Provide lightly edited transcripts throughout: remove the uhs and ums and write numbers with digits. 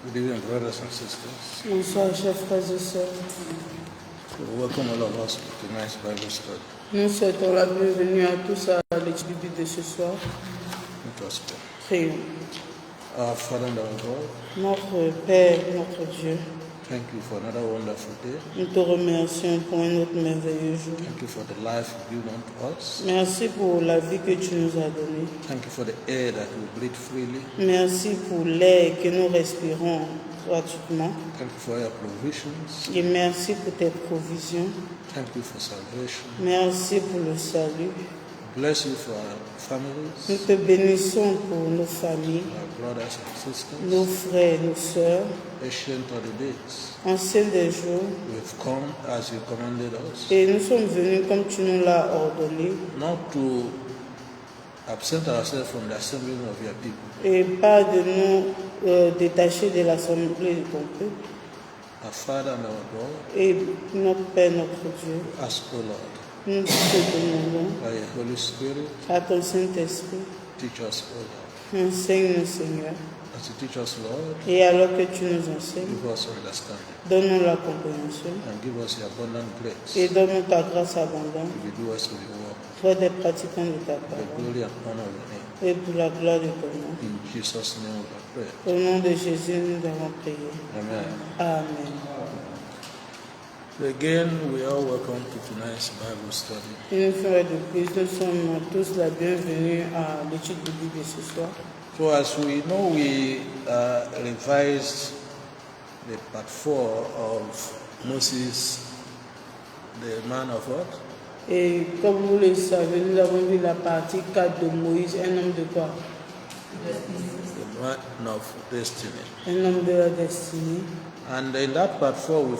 Good evening, brothers and sisters. Bonsoir, chers frères et sœurs. Welcome all of us to tonight's Bible study. Nous souhaitons la bienvenue à tous à l'étude biblique de ce soir. Let us pray. Prions. Our Father and our God, Notre Père, notre Dieu, thank you for another wonderful day. nous te remercions pour un autre merveilleux jour. Thank you for the life you given unto us. Merci pour la vie que tu nous as donnée. Thank you for the air that we breathe freely. Merci pour l'air que nous respirons gratuitement. Thank you for your provisions. Et merci pour tes provisions. Thank you for salvation. Merci pour le salut. Bless you for our Nous families, te bénissons pour nos familles, our brothers and nos sisters. frères, nos sœurs. Ancient of the days, Anciens des jours. we've come as you commanded us, Et nous sommes venus comme tu nous l'as ordonné. not to absent ourselves from the assembly of your people. Et pas de nous détacher de l'assemblée de ton peuple. Our Father and our God, Et notre Père, notre Dieu, ask, O Lord, nous te demandons by your Holy Spirit, à ton Saint-Esprit, teach us, O Lord. enseigne-nous, Seigneur. As you teach us, Lord, Et alors que tu nous enseignes, give us understanding donne-nous la compréhension and give us your abundant grace et donne-nous ta grâce abondante. to be doers of your word, Sois des pratiquants de ta for the parole glory and honor of your name. et pour la gloire de ton nom. In Jesus' name we pray. Au nom de Jésus, nous avons prié. Amen. Amen. So again, we are welcome to tonight's Bible study. Une fois de plus, nous sommes tous la bienvenue à l'étude biblique de ce soir. So as we know, we revised the part 4 of Moses, the man of what? Et comme vous le savez, nous avons vu la partie 4 de Moïse, un homme de quoi? The man of destiny. Un homme de la destinée. And in that part 4, we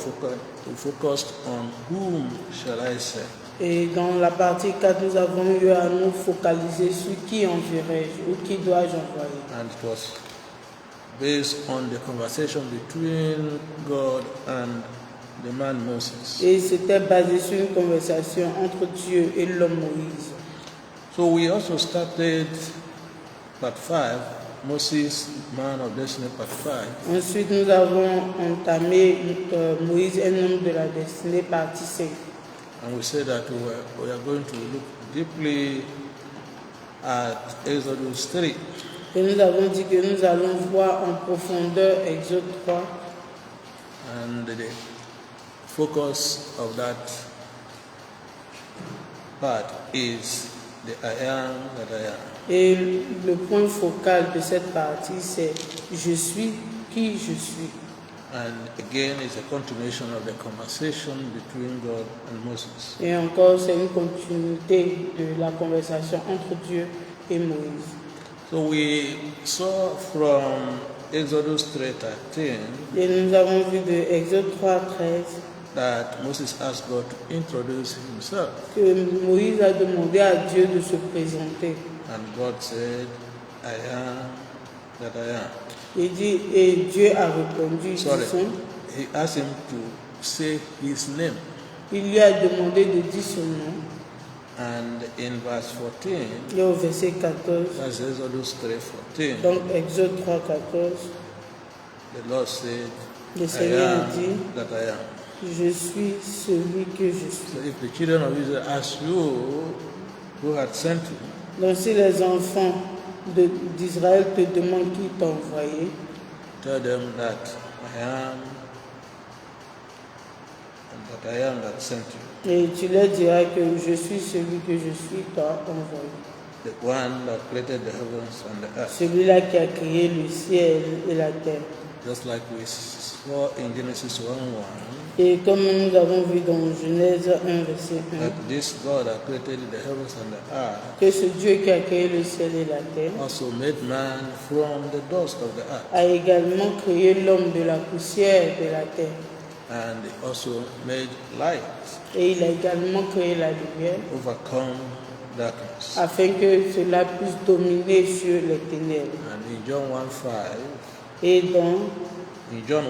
focused on whom shall I say? Et dans la partie 4, nous avons eu à nous focaliser sur qui enverrai-je ou qui dois-je envoyer. And it was based on the conversation between God and the man Moses. Et c'était basé sur une conversation entre Dieu et l'homme Moïse. So we also started part 5, Moses, man of destiny, part 5. Ensuite, nous avons entamé Moïse, un homme de la destinée, partie 5. And we said that we are going to look deeply at Exodus 3. Et nous avons dit que nous allons voir en profondeur Exode 3. And the focus of that part is the I am that I am. Et le point focal de cette partie, c'est je suis qui je suis. And again, it's a continuation of the conversation between God and Moses. Et encore, c'est une continuité de la conversation entre Dieu et Moïse. So we saw from Exodus 3:13 Et nous avons vu de Exode 3:13 that Moses asked God to introduce himself. que Moïse a demandé à Dieu de se présenter. And God said, I am that I am. Et Dieu a répondu, Sorry, disons, he asked him to say his name. il lui a demandé de dire son nom. And in verse 14, Et au verset 14, that's Exodus 3:14, donc Exode 3:14, the Lord said, le I Seigneur am dit, that I am. je suis celui que je suis. So if the children of Israel ask you who had sent you, Donc si les enfants d'Israël te demandent qui t'a envoyé, tell them that I am and that I am that sent you. et tu leur diras que je suis celui que je suis, t'a envoyé. The one that created the heavens and the earth. Celui-là qui a créé le ciel et la terre. Just like we saw in Genesis 1:1, Et comme nous avons vu dans Genèse 1, verset 1, that this God that created the heavens and the earth que ce Dieu qui a créé le ciel et la terre also made man from the dust of the earth, a également créé l'homme de la poussière de la terre. and he also made light Et il a également créé la lumière overcome darkness. afin que cela puisse dominer sur les ténèbres. And in John 1:5, Et dans Jean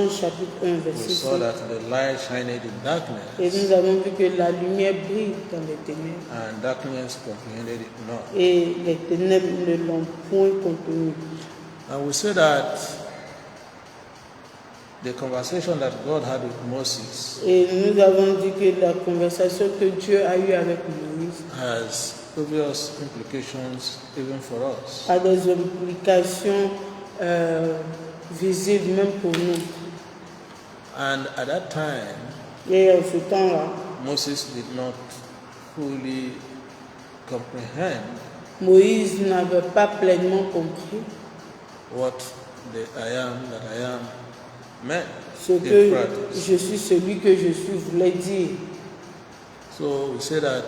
chapitre 1, we verset saw 6, that the light shined in et darkness, nous avons vu que la lumière brille dans les ténèbres. and darkness comprehended it not. Et les ténèbres ne l'ont point contenu. And we say that the conversation that God had with Moses Et nous avons dit que la conversation que Dieu a eue avec Moïse has obvious implications even for us. a des implications visibles même pour nous. And at that time, Et en ce temps-là, Moses did not fully comprehend Moïse n'avait pas pleinement compris what the I am that I am meant ce in que practice. je suis celui que je suis voulait dire. So we say that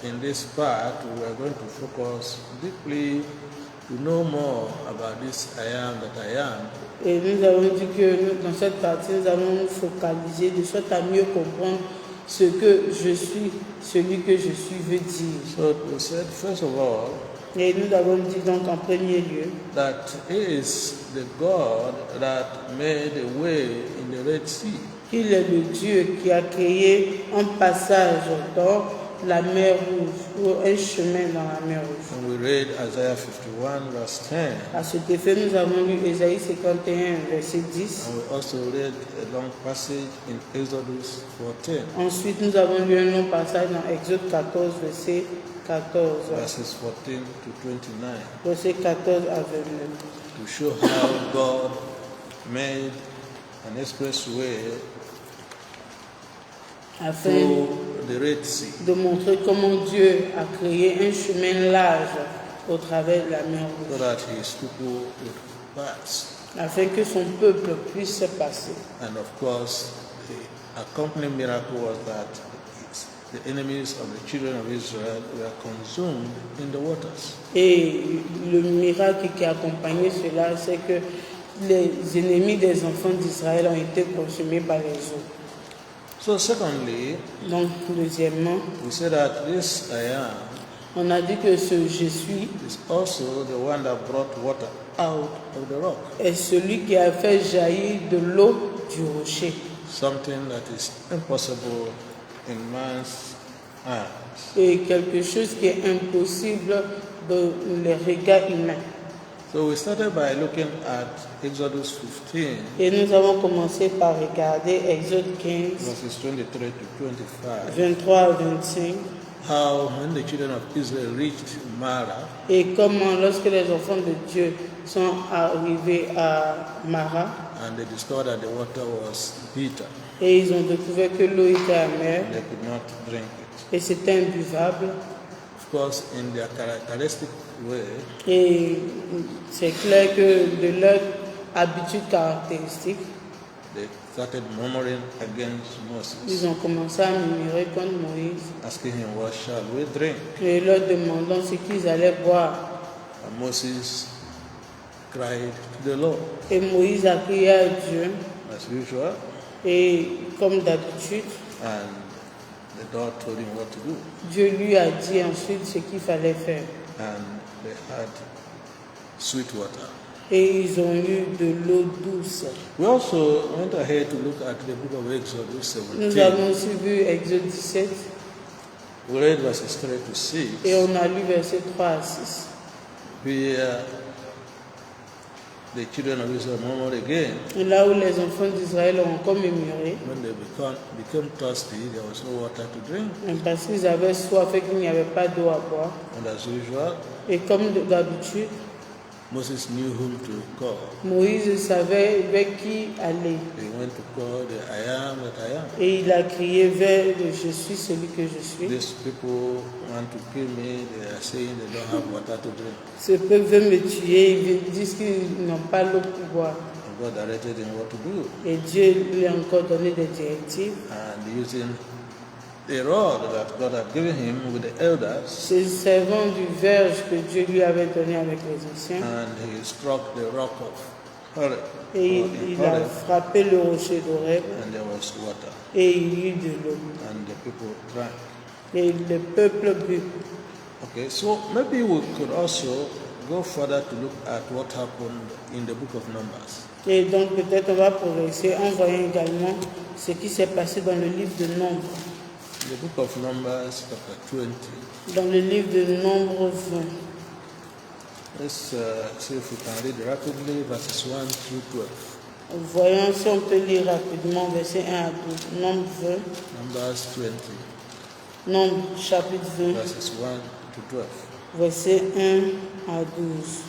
in this part we are going to focus deeply to know more about this I am that I am. Et nous avons dit que dans cette partie, nous allons nous focaliser de sorte à mieux comprendre ce que je suis, celui que je suis veut dire. So we said first of all Et nous avons dit donc en premier lieu that He is the God that made a way in the Red Sea. qu'il est le Dieu qui a créé un passage dans la mer Rouge, ou un chemin dans la mer Rouge. And we read Isaiah 51 verse 10. À cet effet, nous avons lu Ésaïe 51, verset 10. And we also read a long passage in Exodus 14, Ensuite, nous avons lu un long passage dans Exode 14, verset 14. verses 14 to 29, Verset 14 à 29. to show how God made an express way Afin through the Red Sea. de montrer comment Dieu a créé un chemin large au travers de la mer So Rouge, that his people would pass. afin que son peuple puisse se passer. And of course, the accompanying miracle was that the enemies of the children of Israel were consumed in the waters. Et le miracle qui a accompagné cela, c'est que les ennemis des enfants d'Israël ont été consumés par les eaux. So secondly, Donc, deuxièmement, we say that this I am on a dit que ce je suis is also the one that brought water out of the rock. est celui qui a fait jaillir de l'eau du rocher. Something that is impossible in man's hands. Et quelque chose qui est impossible dans les regards humains. So we started by looking at Exodus 15, Et nous avons commencé par regarder Exode 15, verses 23 to 25. 23 à 25. How when the children of Israel reached Mara, Et comment, lorsque les enfants de Dieu sont arrivés à Mara, and they discovered that the water was bitter, et ils ont découvert que l'eau était amère they could not drink it. et c'était imbuvable. Of course, in their characteristic way, Et c'est clair que de leur habitude caractéristique, they started murmuring against Moses, ils ont commencé à murmurer contre Moïse asking him, "What shall we drink?" et leur demandant ce qu'ils allaient boire. And Moses cried to the Lord, Et Moïse a crié à Dieu, as usual, et comme d'habitude, and the Lord told him what to do. Dieu lui a dit ensuite ce qu'il fallait faire. And they had sweet water. Et ils ont eu de l'eau douce. We also went ahead to look at the book of Exodus Nous 17. avons aussi vu Exode 17 We read verses 3 to 6, et on a lu versets 3 à 6. where the children of Israel murmured again. Et là où les enfants d'Israël ont encore murmuré, When they became thirsty, there was no water to drink. parce qu'ils avaient soif et qu'il n'y avait pas d'eau à boire. And as usual, Et comme d'habitude, Moses knew whom to call. Moïse savait vers qui aller. He went to call the I am that I am. Et il a crié vers le je suis celui que je suis. These people want to kill me. They are saying they don't have water to drink. Ce peuple veut me tuer, ils disent qu'ils n'ont pas l'eau pour boire. And God directed him what to do. Et Dieu lui a encore donné des directives. And using the rod that God had given him with the elders, Se servant du verge que Dieu lui avait donné avec les anciens, and he struck the rock of Horeb, et or in il a Horeb, frappé le rocher d'Horeb, and there was water, et il y eut de l'eau. and the people drank. Et le peuple but. Okay, so maybe we could also go further to look at what happened in the book of Numbers. Et donc peut-être on va progresser en voyant également ce qui s'est passé dans le livre de Nombre. The book of Numbers, chapter 20. Dans le livre de Nombre 20. Let's see if we can read rapidly verses 1 through 12. Voyons si on peut lire rapidement verset 1 à 12. Nombre 20. Numbers 20, Nombre chapitre 20. verses 1 to 12. Verset 1 à 12.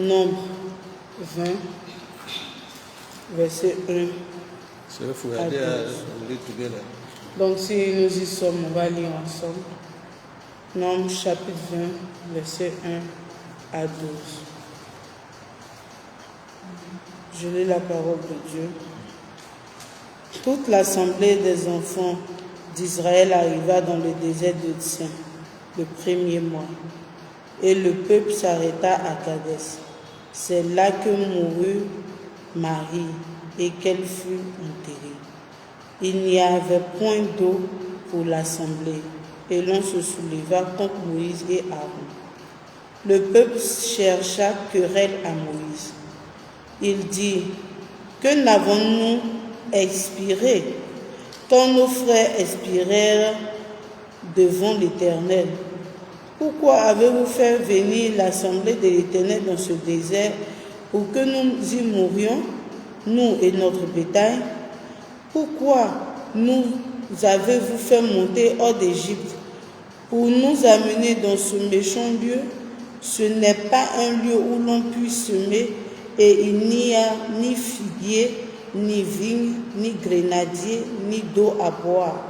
Nombre 20. Verset 1. So if we are there, we'll read together. Donc si nous y sommes, on va lire ensemble. Nombre chapitre 20, verset 1 à 12. Je lis la parole de Dieu. Toute l'assemblée des enfants d'Israël arriva dans le désert de Tsin, le premier mois, et le peuple s'arrêta à Kadès. C'est là que mourut Marie et qu'elle fut enterrée. Il n'y avait point d'eau pour l'assemblée, et l'on se souleva contre Moïse et Aaron. Le peuple chercha querelle à Moïse. Il dit, que n'avons-nous expiré quand nos frères expirèrent devant l'Éternel? Pourquoi avez-vous fait venir l'assemblée de l'Éternel dans ce désert pour que nous y mourions, nous et notre bétail? Pourquoi nous avez-vous fait monter hors d'Égypte pour nous amener dans ce méchant lieu? Ce n'est pas un lieu où l'on puisse semer, et il n'y a ni figuier, ni vigne, ni grenadier, ni d'eau à boire.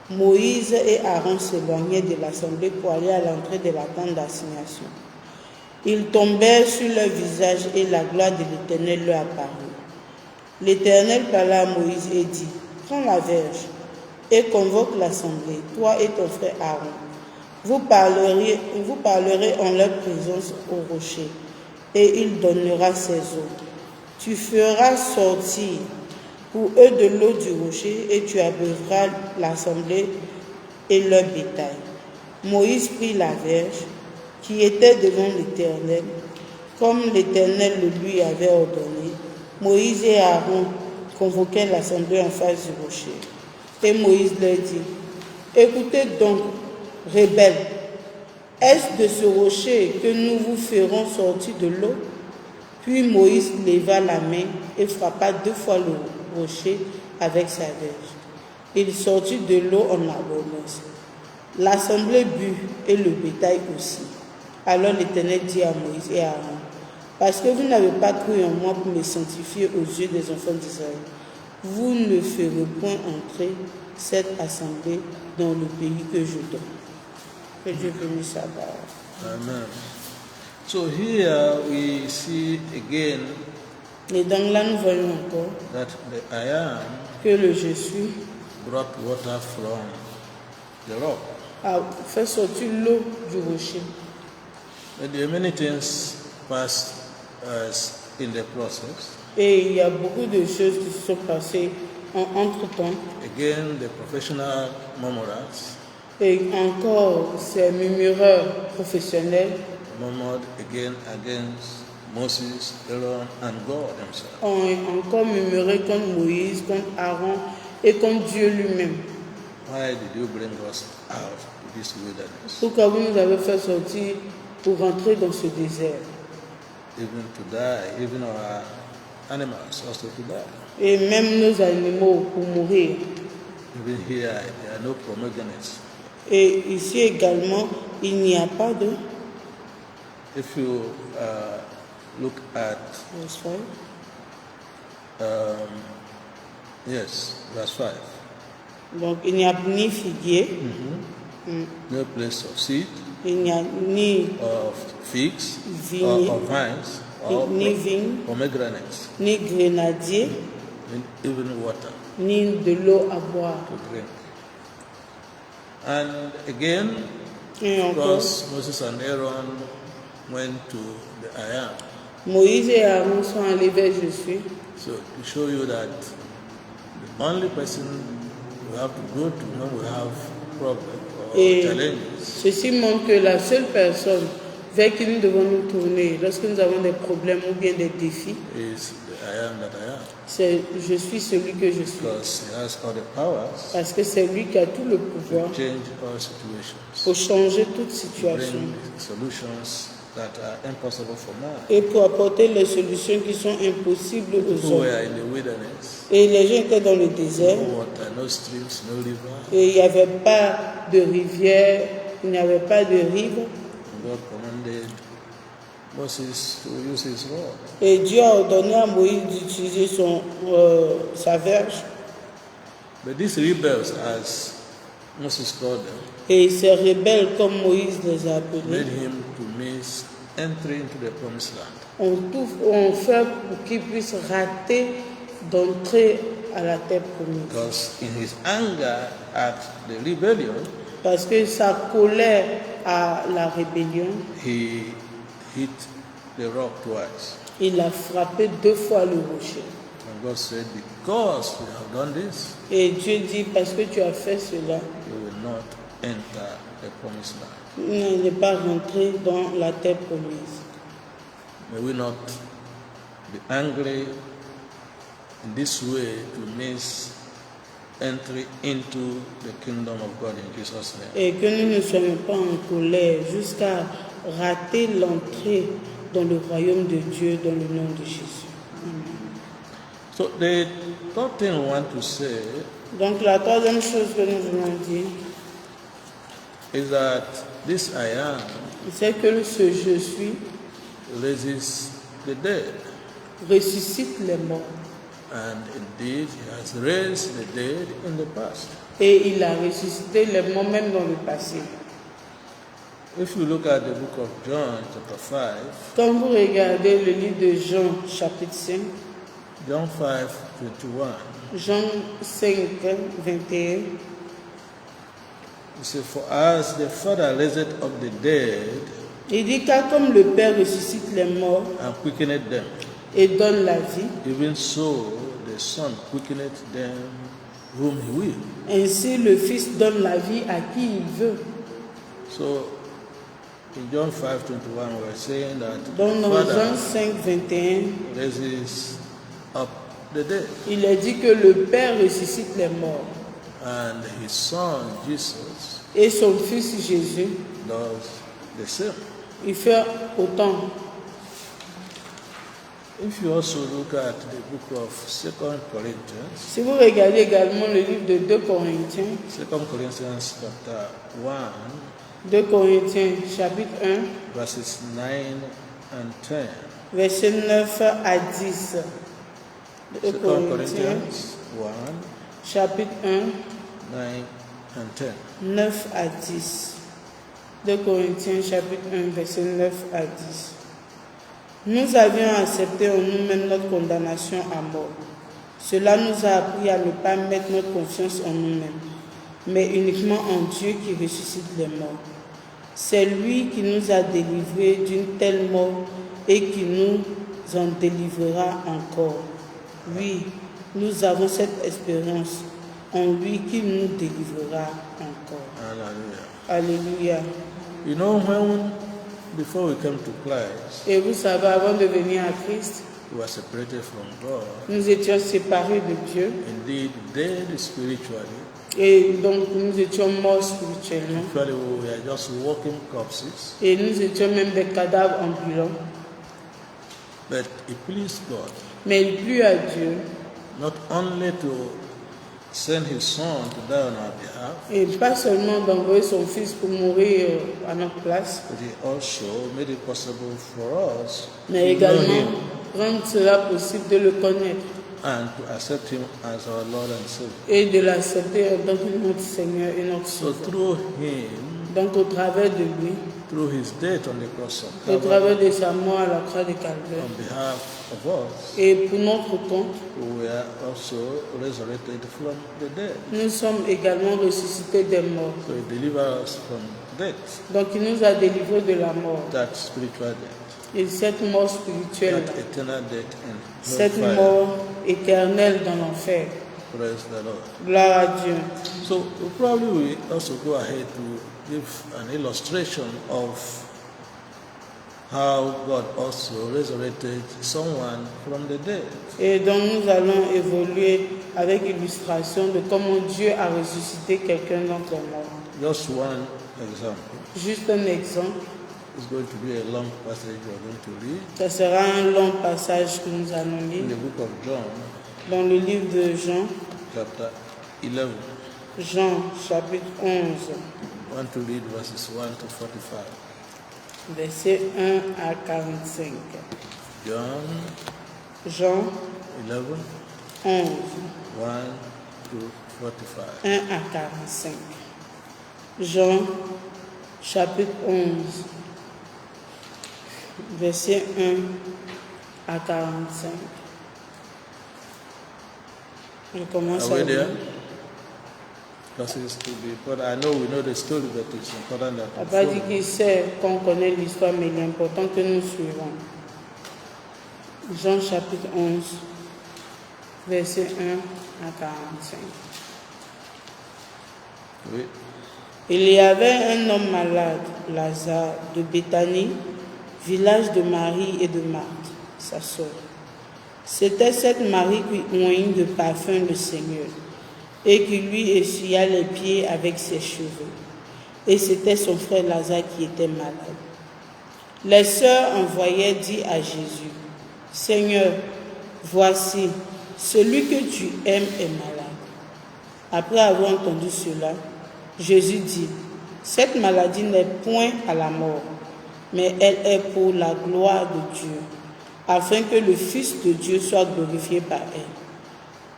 Moïse et Aaron s'éloignaient de l'assemblée pour aller à l'entrée de la tente d'assignation. Ils tombèrent sur leur visage et la gloire de l'Éternel leur apparut. L'Éternel parla à Moïse et dit, prends la verge et convoque l'assemblée, toi et ton frère Aaron. Vous parlerez en leur présence au rocher, et il donnera ses eaux. Tu feras sortir pour eux de l'eau du rocher, et tu abreuveras l'assemblée et leur bétail. Moïse prit la verge qui était devant l'Éternel, comme l'Éternel le lui avait ordonné. Moïse et Aaron convoquèrent l'assemblée en face du rocher. Et Moïse leur dit, écoutez donc, rebelles, est-ce de ce rocher que nous vous ferons sortir de l'eau? Puis Moïse leva la main et frappa 2 fois le rocher avec sa verge. Il sortit de l'eau en abondance. L'assemblée but et le bétail aussi. Alors l'Éternel dit à Moïse et à Aaron, parce que vous n'avez pas cru en moi pour me sanctifier aux yeux des enfants d'Israël, vous ne ferez point entrer cette assemblée dans le pays que je donne. Que Dieu bénisse sa parole. Amen. So here we see again Et donc là, nous voyons encore that the I am que le Je suis brought water from the rock. a fait sortir l'eau du rocher. But there are many things passed in the process. Et il y a beaucoup de choses qui se sont passées entre-temps. Again, the professional murmurers Et encore, ces murmureurs professionnels murmured again against Moses, Aaron, and God himself. ont encore murmuré contre Moïse, contre Aaron et contre Dieu lui-même. Why did you bring us out to this wilderness? Pourquoi vous nous avez fait sortir pour rentrer dans ce désert? Even to die, even our animals also to die. Et même nos animaux pour mourir. Even here, there are no pomegranates. Et ici également, il n'y a pas de... If you look at, verse 5. Donc il n'y a ni figuier, No place of seed, il n'y a ni of figs, vigne, or vines, or ni vigne, pomegranates, ni grenadier, and even water ni de l'eau à boire. to drink. And again, Et encore, because Moses and Aaron went to the I am. Moïse et Aaron sont allés vers Je suis. So to show you that the only person we have to go to when we have problems or Et challenges ceci montre que la seule personne vers qui nous devons nous tourner lorsque nous avons des problèmes ou bien des défis, is the I am that I am. c'est Je suis celui que je suis. Because he has all the powers Parce que c'est lui qui a tout le pouvoir to change all situations, pour changer toute to situation, bring solutions that are impossible for man. et pour apporter les solutions qui sont impossibles aux People hommes. were in the wilderness, Et les gens étaient dans le désert no water, no streams, no river. et il n'y avait pas de rivière, il n'y avait pas de rive. God commanded Moses to use his rod. Et Dieu a ordonné à Moïse d'utiliser sa verge. But these rebels, as Moses called them, Et ces rebelles, comme Moïse les a appelés, made him to miss entry into the promised land. ont fait pour qu'ils puissent rater d'entrer à la terre promise. Because in his anger at the rebellion, Parce que sa colère à la rébellion, he hit the rock twice. il a frappé 2 fois le rocher. And God said, because you have done this, Et Dieu dit, parce que tu as fait cela, you will not enter the promised land. il n'est pas rentré dans la terre promise. May we not be angry in this way to miss entry into the kingdom of God in Jesus' name. Et que nous ne soyons pas en colère jusqu'à rater l'entrée dans le royaume de Dieu dans le nom de Jésus. So the third thing we want to say Donc la troisième chose que nous voulons dire, is that this I am c'est que ce je suis raises the dead. ressuscite les morts. And indeed, he has raised the dead in the past. Et il a ressuscité les morts même dans le passé. If you look at the book of John, chapter 5, Quand vous regardez le livre de Jean, chapitre 5, John 5, 21, Jean 5, 21, it says, for as the Father raised up the dead il dit car comme le Père ressuscite les morts and quickened them, et donne la vie, even so the Son quickened them whom he will. ainsi le Fils donne la vie à qui il veut. So in John 5, 21, we're saying that Donc the dans Jean Father 5, 21, raises up the dead, il est dit que le Père ressuscite les morts and his Son Jesus et son Fils Jésus, does the same. il fait autant. If you also look at the book of 2 Corinthians, Si vous regardez également le livre de 2 Corinthiens, 2 Corinthians chapter 1, 2 Corinthiens chapitre 1, verses 9 and 10. versets 9 à 10. 2 2 Corinthiens Corinthians 1, chapitre 1, 9 and 10. 9 à 10. 2 Corinthiens chapitre 1, verset 9 à 10. Nous avions accepté en nous-mêmes notre condamnation à mort. Cela nous a appris à ne pas mettre notre confiance en nous-mêmes, mais uniquement en Dieu qui ressuscite les morts. C'est lui qui nous a délivrés d'une telle mort et qui nous en délivrera encore. Oui, nous avons cette espérance en lui qui nous délivrera encore. Hallelujah. Alléluia. You know, before we came to Christ, Et vous savez, avant de venir à Christ, we were separated from God. nous étions séparés de Dieu Indeed, dead spiritually. et donc nous étions morts spirituellement Actually, we were just walking corpses. et nous étions même des cadavres ambulants. But it pleased God Mais il plut à Dieu, not only to send his Son to die on our behalf, et pas seulement d'envoyer son Fils pour mourir à notre place, but he also made it possible for us mais to know également him rendre cela possible de le connaître and to accept him as our Lord and Savior. et de l'accepter en tant que notre Seigneur et notre So Sauveur. through him, Donc au travers de lui, through his death on the cross of au Calvary, travers de sa mort à la croix de Calvaire, on behalf of us, et pour notre compte, we were also resurrected from the dead. nous sommes également ressuscités des morts. So he delivered us from death, Donc il nous a délivrés de la mort. that spiritual death, Et cette mort spirituelle, that eternal death in cette hellfire. mort éternelle dans l'enfer. Praise the Lord. Gloire à Dieu. So we probably will also go ahead to give an illustration of how God also resurrected someone from the dead. Et donc nous allons évoluer avec illustration de comment Dieu a ressuscité quelqu'un d'entre les morts. Just one example. Juste un exemple. It's going to be a long passage we are going to read. Ce sera un long passage que nous allons In lire the book of John, dans le livre de Jean, chapter 11. Jean chapitre 11, I want to read verses 1 to 45. versets 1 à 45. John Jean 11, 11, 1 to 45. 1 à 45. Jean chapitre 11, verset 1 à 45. Je commence Are we à there? lire. Because it's to be important. I know we know the story, but it's important that we Papa dit follow. qu'il sait qu'on connaît l'histoire, mais il est important que nous suivons. Jean chapitre 11, verset 1 à 45. Oui. Il y avait un homme malade, Lazare, de Béthanie, village de Marie et de Marthe, sa sœur. C'était cette Marie qui oignit de parfum le Seigneur et qui lui essuya les pieds avec ses cheveux. Et c'était son frère Lazare qui était malade. Les sœurs envoyaient dire à Jésus, « Seigneur, voici, celui que tu aimes est malade. » Après avoir entendu cela, Jésus dit, « Cette maladie n'est point à la mort, mais elle est pour la gloire de Dieu, afin que le Fils de Dieu soit glorifié par elle. »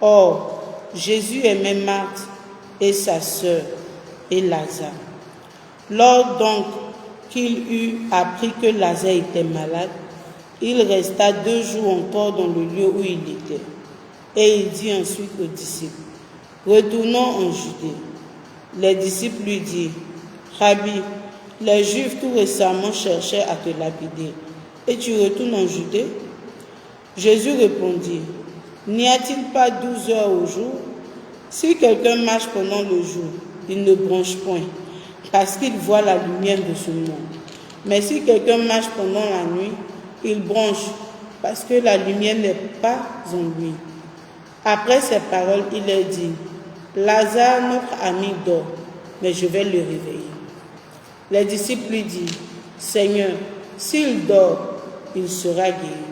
Or, Jésus aimait Marthe et sa sœur et Lazare. Lors donc qu'il eut appris que Lazare était malade, il resta 2 jours encore dans le lieu où il était. Et il dit ensuite aux disciples, « Retournons en Judée. » Les disciples lui dirent, « Rabbi, les Juifs tout récemment cherchaient à te lapider, et tu retournes en Judée ?» Jésus répondit, « N'y a-t-il pas 12 heures au jour? Si quelqu'un marche pendant le jour, il ne bronche point, parce qu'il voit la lumière de ce monde. Mais si quelqu'un marche pendant la nuit, il bronche, parce que la lumière n'est pas en lui. » Après ces paroles, il leur dit, « Lazare, notre ami, dort, mais je vais le réveiller. » Les disciples lui disent, « Seigneur, s'il dort, il sera guéri. »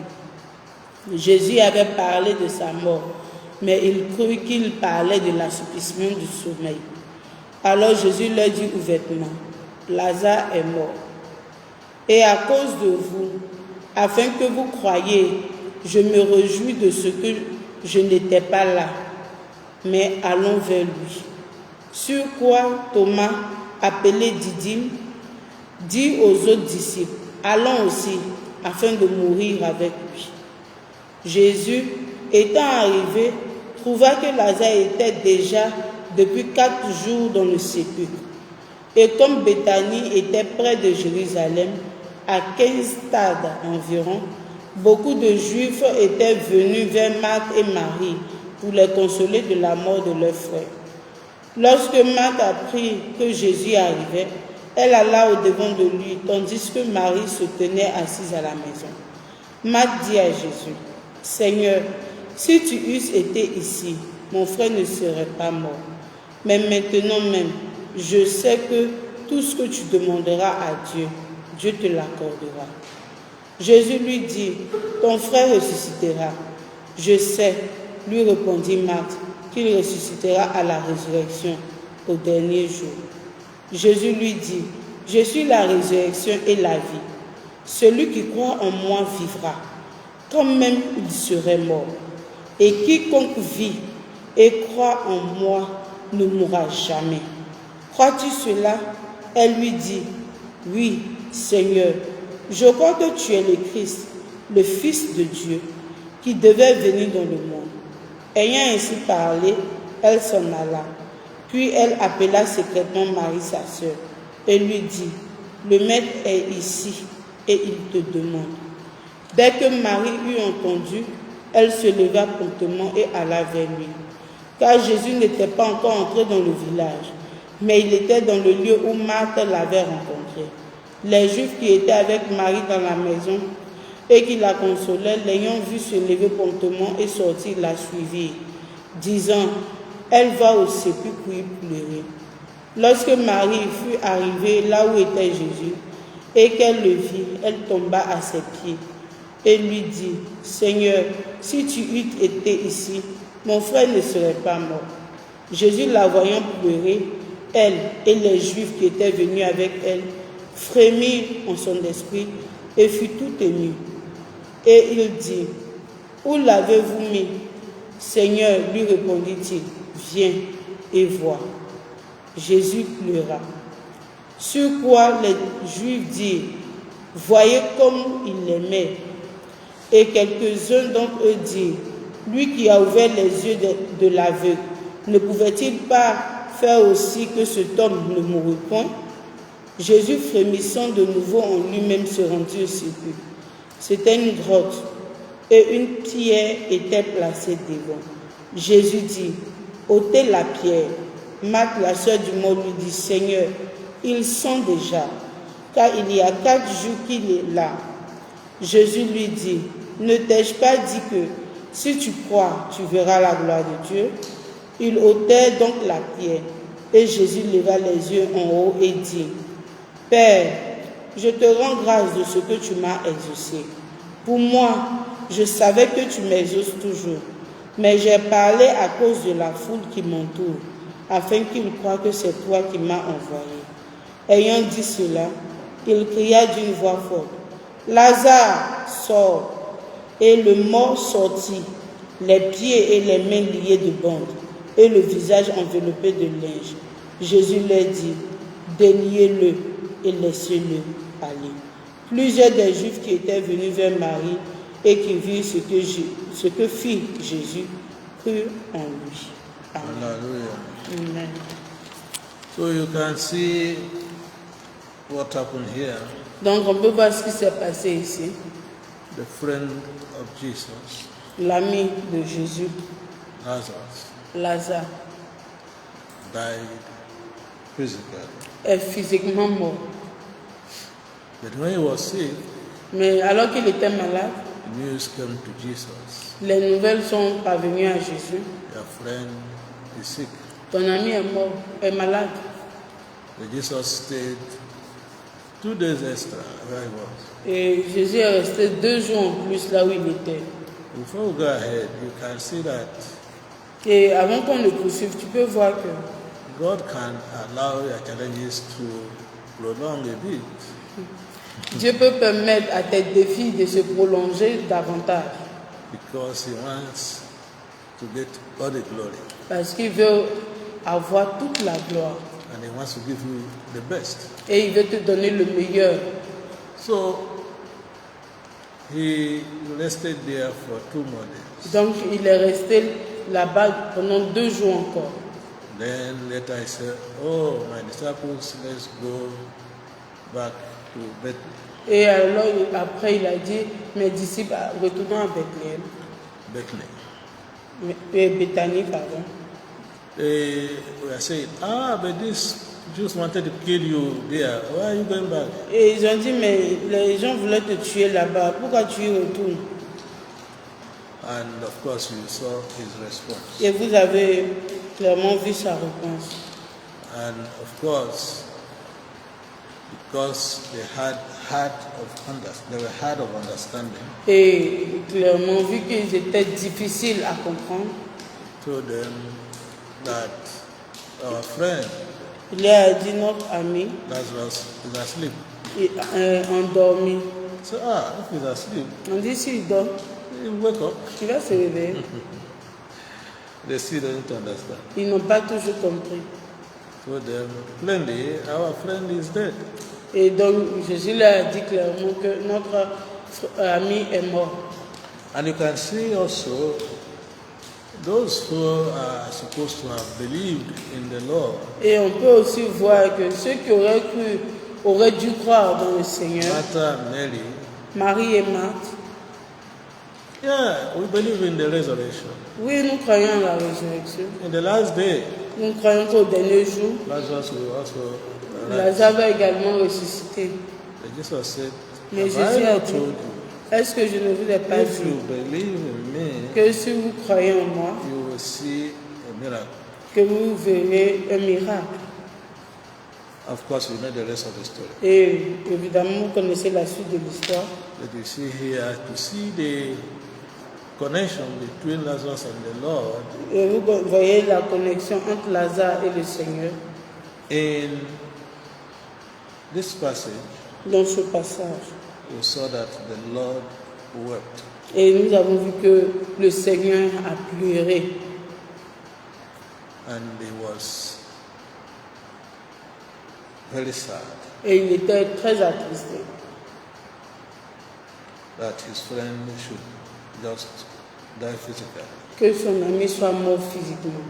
Jésus avait parlé de sa mort, mais il crut qu'il parlait de l'assouplissement du sommeil. Alors Jésus leur dit ouvertement, « Lazare est mort. Et à cause de vous, afin que vous croyiez, je me réjouis de ce que je n'étais pas là, mais allons vers lui. » Sur quoi Thomas, appelé Didyme, dit aux autres disciples, « Allons aussi, afin de mourir avec lui. » Jésus, étant arrivé, trouva que Lazare était déjà depuis 4 jours dans le sépulcre. Et comme Béthanie était près de Jérusalem, à 15 stades environ, beaucoup de Juifs étaient venus vers Marthe et Marie pour les consoler de la mort de leur frère. Lorsque Marthe apprit que Jésus arrivait, elle alla au-devant de lui, tandis que Marie se tenait assise à la maison. Marthe dit à Jésus, « Seigneur, si tu eusses été ici, mon frère ne serait pas mort. Mais maintenant même, je sais que tout ce que tu demanderas à Dieu, Dieu te l'accordera. » Jésus lui dit, « Ton frère ressuscitera. » « Je sais, lui répondit Marthe, qu'il ressuscitera à la résurrection au dernier jour. » Jésus lui dit, « Je suis la résurrection et la vie. Celui qui croit en moi vivra, comme même il serait mort. Et quiconque vit et croit en moi ne mourra jamais. Crois-tu cela? » Elle lui dit, « Oui, Seigneur, je crois que tu es le Christ, le Fils de Dieu, qui devait venir dans le monde. » Ayant ainsi parlé, elle s'en alla. Puis elle appela secrètement Marie, sa sœur, et lui dit, « Le Maître est ici, et il te demande. » Dès que Marie eut entendu, elle se leva promptement et alla vers lui. Car Jésus n'était pas encore entré dans le village, mais il était dans le lieu où Marthe l'avait rencontré. Les Juifs qui étaient avec Marie dans la maison et qui la consolaient, l'ayant vue se lever promptement et sortir, la suivirent, disant, « Elle va au sépulcre pour y pleurer. » Lorsque Marie fut arrivée là où était Jésus, Et qu'elle le vit, elle tomba à ses pieds et lui dit, « Seigneur, si tu eûs été ici, mon frère ne serait pas mort. » Jésus, la voyant pleurer, elle et les Juifs qui étaient venus avec elle, frémirent en son esprit et fut tout ému. Et il dit, « Où l'avez-vous mis ?» Seigneur, lui répondit-il, « Viens et vois. » Jésus pleura. Sur quoi les Juifs dirent, « Voyez comme il l'aimait. » Et quelques-uns d'entre eux dirent, « Lui qui a ouvert les yeux de l'aveugle, ne pouvait-il pas faire aussi que cet homme ne mourût point ?» Jésus, frémissant de nouveau en lui-même, se rendit au sépulcre. C'était une grotte, et une pierre était placée devant. Jésus dit, « ôtez la pierre. » Marthe, la sœur du mort, lui dit, « Seigneur, il sent déjà, car il y a 4 jours qu'il est là. » Jésus lui dit, « Ne t'ai-je pas dit que, si tu crois, tu verras la gloire de Dieu ?» Ils ôtèrent donc la pierre, et Jésus leva les yeux en haut et dit, « Père, je te rends grâce de ce que tu m'as exaucé. Pour moi, je savais que tu m'exauces toujours, mais j'ai parlé à cause de la foule qui m'entoure, afin qu'ils croient que c'est toi qui m'as envoyé. » Ayant dit cela, il cria d'une voix forte, « Lazare, sors !» Et le mort sortit, les pieds et les mains liés de bandes, et le visage enveloppé de linge. Jésus leur dit, « Déliez-le et laissez-le aller. » Plusieurs des Juifs qui étaient venus vers Marie et qui virent ce que fit Jésus crurent en lui. Amen. Hallelujah. Amen. So you can see what happened here. Donc on peut voir ce qui s'est passé ici. The friend of Jesus, L'ami de Jésus, Lazarus, Lazare, died physically. est physiquement mort. But when he was sick, Mais alors qu'il était malade, the news came to Jesus. les nouvelles sont parvenues à Jésus. Your friend is sick. Ton ami est mort, est malade. But Jesus stayed 2 days extra where he was. Et Jésus est resté 2 jours en plus là où il était. Before we go ahead, you can see that Et avant qu'on le poursuive, tu peux voir que God can allow your challenges to prolong a bit Dieu peut permettre à tes défis de se prolonger davantage. because he wants to get all the glory Parce qu'il veut avoir toute la gloire. and he wants to give you the best. Et il veut te donner le meilleur. So he rested there for 2 more days. Donc il est resté là-bas pendant 2 jours encore. Then later he said, "Oh, my disciples, let's go back to Bethlehem." Et alors après il a dit, mes disciples, retournons à Bethléem. Béthanie, pardon. They were saying, but these Jews wanted to kill you there. Why are you going back? Et ils ont dit, mais les gens voulaient te tuer là-bas, pourquoi tu y retournes? And of course, you saw his response. Et vous avez clairement vu sa réponse. And of course, because they were hard of understanding, Et clairement vu qu'ils étaient difficiles à comprendre, told them that our friend il a dit notre ami Lazarus is asleep. est endormi. So, if he's asleep, On dit s'il dort, he'll wake up. il va se réveiller. They still don't understand. Ils n'ont pas toujours compris. Told them plainly, our friend is dead. Et donc Jésus leur a dit clairement que notre ami est mort. And you can see also those who are supposed to have believed in the Lord. Et on peut aussi voir que ceux qui auraient cru auraient dû croire dans le Seigneur. Martha, Mary. Marie et Marthe. Yeah, we believe in the resurrection. Oui, nous croyons à la résurrection. In the last day, Nous croyons qu'au dernier jour, Lazarus will also rise. Lazare va également ressusciter. But Jesus said, Mais have Jésus I a not dit, told you, est-ce que je ne vous ai pas if dit you believe in me, que si vous croyez en moi, you will see a miracle. que vous verrez un miracle? Of course, you know the rest of the story. Et évidemment, vous connaissez la suite de l'histoire. But you see here, to see the connection between Lazarus and the Lord, Et vous voyez la connexion entre Lazare et le Seigneur in this passage, dans ce passage. we saw that the Lord wept. Et nous avons vu que le Seigneur a pleuré. And he was very sad Et il était très attristé that his friend should just die physically. que son ami soit mort physiquement.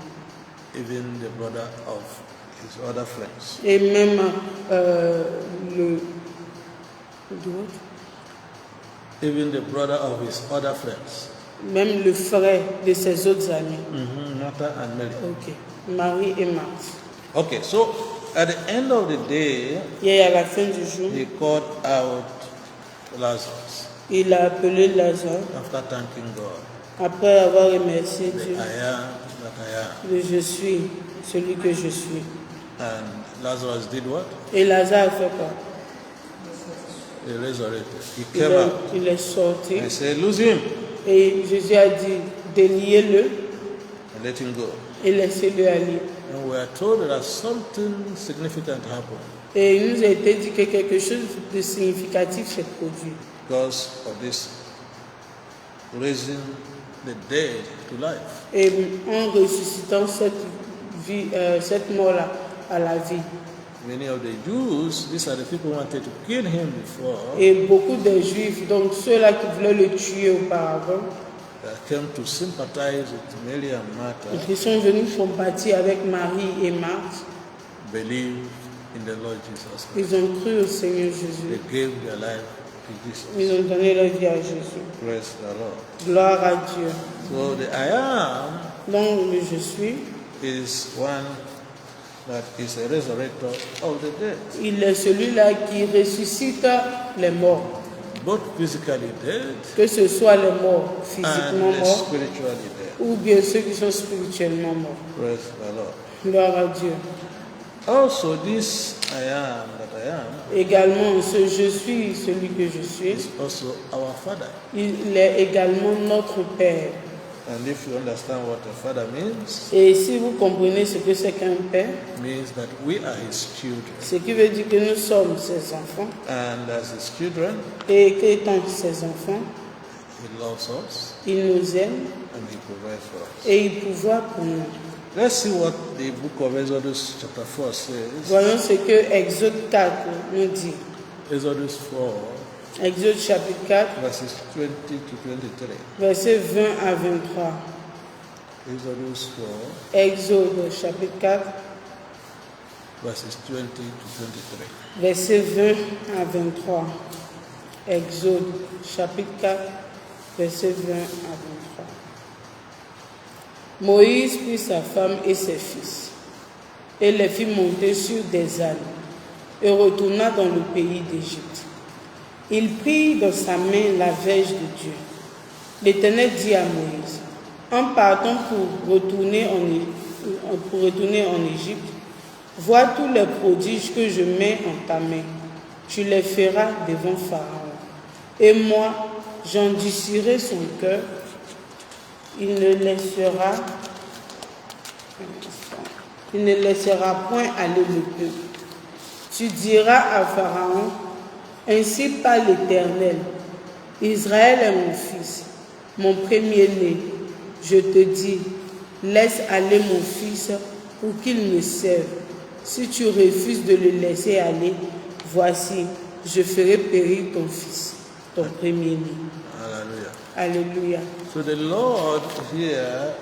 Even the brother of his other friends. Et même Even the brother of his other friends. même le frère de ses autres amis. Martha and Mary. Ok. Marie et Marthe. Okay, so at the end of the day, Et à la fin du jour, he called out Lazarus il a appelé Lazare after thanking God. après avoir remercié The Dieu. I am that I am. Le je suis, celui que je suis. And Lazarus did what? Et Lazare a fait quoi? He resurrected. He came out. Il est sorti. I said, lose him Et Jésus a dit, déliez-le and let him go. et laissez-le aller. And we are told that something significant happened Et il nous a été dit que quelque chose de significatif s'est produit. because of this raising the dead to life. Et en ressuscitant cette mort-là à la vie. Many of the Jews, these are the people who wanted to kill him before, Et beaucoup de Juifs, donc ceux-là qui voulaient le tuer auparavant, came to sympathize with Mary and Martha, qui sont venus compatir avec Marie et Marthe. believe in the Lord Jesus Christ. Ils ont cru au Seigneur They Jésus. gave their life to Jesus. Ils ont donné leur vie à Jésus. Praise the Lord. Gloire à Dieu. So the I am Donc le je suis, is one that is a resurrector of the dead, il est celui-là qui ressuscite les morts. both physically dead Que ce soit les morts physiquement and morts spiritually dead. ou bien ceux qui sont spirituellement morts. Praise the Lord. Gloire à Dieu. Also, this I am that I am Également, ce je suis, celui que je suis, is also our Father. il est également notre Père. And if you understand what a father means, Et si vous comprenez ce que c'est qu'un Père, it means that we are his children. ce qui veut dire que nous sommes ses enfants. And as his children, Et qu'étant ses enfants, he loves us il nous aime and he provides for us. et il pourvoit pour nous. Let's see what the book of Exodus chapter 4 says. Voyons ce que Exode 4 nous dit. Exodus 4, Exode chapitre 4, verses 20 to 23. versets 20 à 23. Exodus 4, Exode chapitre 4, verses 20 to 23. versets 20 à 23. Exode chapitre 4, versets 20 à 23. Moïse prit sa femme et ses fils, et les fit monter sur des ânes, et retourna dans le pays d'Égypte. Il prit dans sa main la verge de Dieu. L'Éternel dit à Moïse, en partant pour retourner en Égypte, vois tous les prodiges que je mets en ta main. Tu les feras devant Pharaon. Et moi, j'endurcirai son cœur. Il ne laissera point aller le peuple. Tu diras à Pharaon, ainsi parle l'Éternel, Israël est mon fils, mon premier-né. Je te dis, laisse aller mon fils pour qu'il me serve. Si tu refuses de le laisser aller, voici, je ferai périr ton fils, ton premier-né. Hallelujah. Alléluia. So the Lord here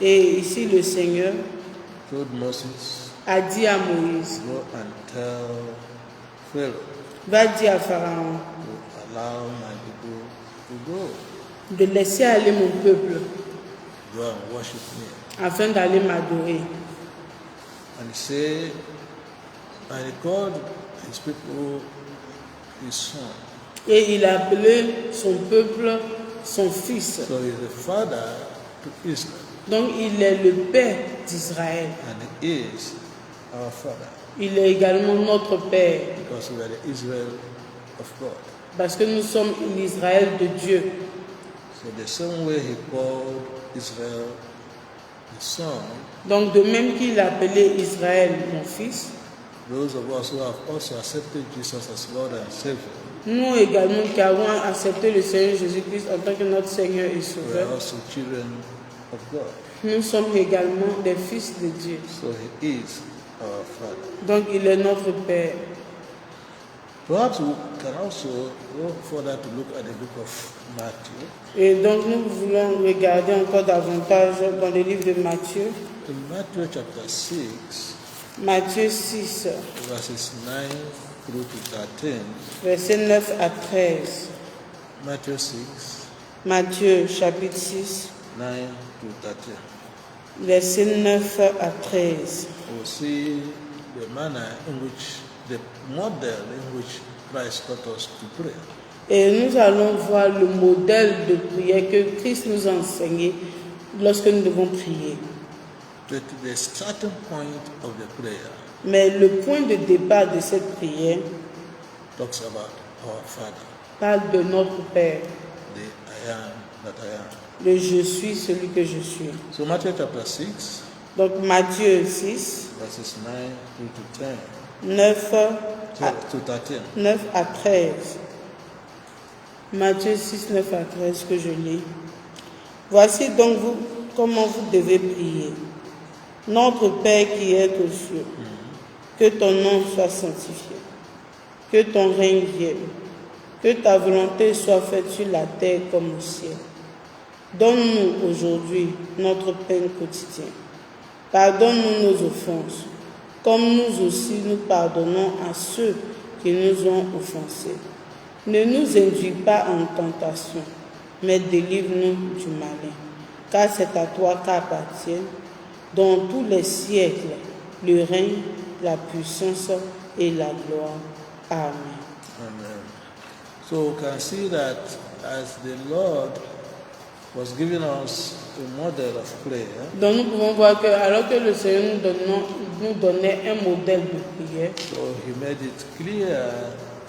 Et ici, le Seigneur told Moses, a dit à Moïse, go and tell Pharaoh va dire à Pharaon to allow my people to go. de laisser aller mon peuple Go and worship me. afin d'aller m'adorer. And he said, and he called his people his son. Et il a appelé son peuple son fils. So he's the father to Israel, Donc il est le père d'Israël and he is our father. Il est également notre Père, because we are the Israel of God. parce que nous sommes l'Israël de Dieu. So the same way he called Israel his son, Donc de même qu'il a appelé Israël mon fils, those of us who have also accepted Jesus as Lord and Savior, nous également qui avons accepté le Seigneur Jésus-Christ en tant que notre Seigneur et we are Sauveur, also children of God. nous sommes également des fils de Dieu. So he is our Father. Donc il est notre Père. Perhaps we can also go further to look at the book of Matthew. Et donc nous voulons regarder encore davantage dans le livre de Matthieu, In Matthew chapter 6, Matthieu 6, verses 9 through to 13. versets 9 à 13. Matthew 6, Matthieu chapitre 6, 9 to 13. versets 9 à 13. We'll see the manner in which, the model in which Christ taught us to pray. Et nous allons voir le modèle de prière que Christ nous a enseigné lorsque nous devons prier. But the starting point of the prayer Mais le point de départ de cette prière talks about our Father, parle de notre Père, the I am that I am. le je suis celui que je suis. So Matthew chapter 6, Donc Matthieu 6, verses 9 through to 10, 9 to 13. 9 à 13. Matthieu 6, 9 à 13 que je lis. Voici donc vous, comment vous devez prier. Notre Père qui est aux cieux, que ton nom soit sanctifié, que ton règne vienne, que ta volonté soit faite sur la terre comme au ciel. Donne-nous aujourd'hui notre pain quotidien. Pardonne-nous nos offenses, comme nous aussi nous pardonnons à ceux qui nous ont offensés. Ne nous induis pas en tentation, mais délivre-nous du malin. Car c'est à toi qu'appartiennent, dans tous les siècles, le règne, la puissance et la gloire. Amen. Amen. So we can see that as the Lord was giving us a model of prayer, Donc nous pouvons voir que alors que le Seigneur nous donnait un modèle de prière, so he made it clear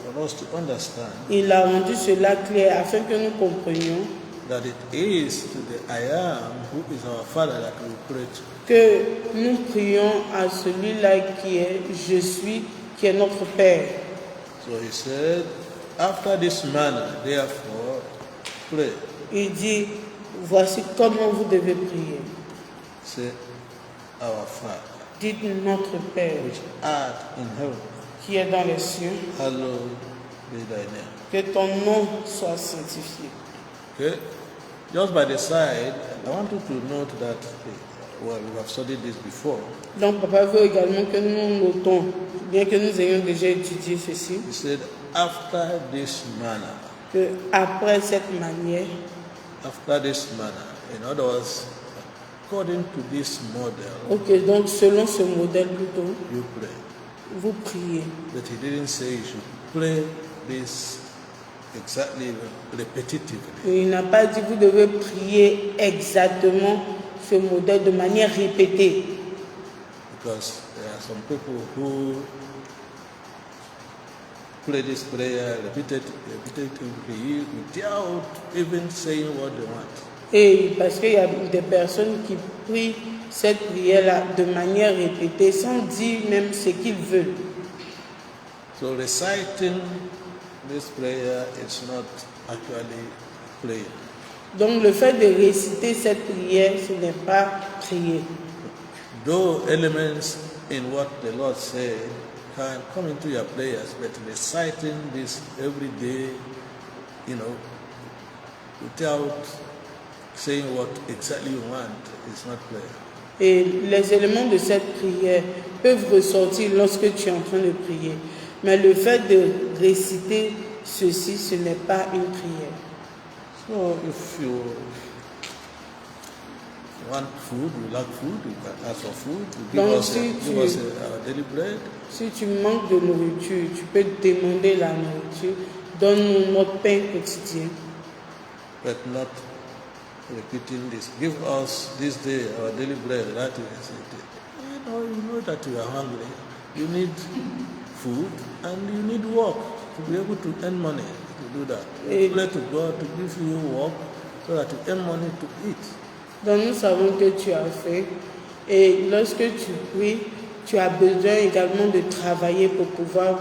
for us to understand il a rendu cela clair afin que nous comprenions that it is to the I am who is our Father that we pray to. que nous prions à celui-là qui est je suis, qui est notre Père. So he said, after this manner, therefore, pray. Il dit, voici comment vous devez prier. Say, our Father, Dites notre Père, which art in heaven, qui est dans les cieux, hallowed be thy name. que ton nom soit sanctifié. Okay? Just by the side, I want you to note that, well, we have studied this before. Donc papa veut également que nous notons, bien que nous ayons déjà étudié ceci, He said, after this manner, que après cette manière, in other words, according to this model, ok, donc selon ce modèle plutôt, you pray. vous priez. But he didn't say you should pray this exactly repetitively. Il n'a pas dit vous devez prier exactement ce modèle de manière répétée. Because there are some people who pray this prayer repetitively without even saying what they want. Et parce qu'il y a des personnes qui prient cette prière-là de manière répétée sans dire même ce qu'ils veulent. So reciting this prayer is not actually prayer. Donc le fait de réciter cette prière, ce n'est pas prier. Though elements in what the Lord said can come into your prayers, but reciting this every day, without saying what exactly you want is not prayer. Et les éléments de cette prière peuvent ressortir lorsque tu es en train de prier. Mais le fait de réciter ceci, ce n'est pas une prière. So if you want food, you lack food, you can ask for food, you give us our daily bread. Si tu manques de nourriture, tu peux demander la nourriture. Donne-nous notre pain quotidien. But not repeating this. Give us this day our daily bread. That is it. You know that you are hungry. you need food and you need work to be able to earn money to do that. Et- Pray to God to give you work so that you earn money to eat. Donc nous savons que tu as faim. Et lorsque tu pries, tu as besoin également de travailler pour pouvoir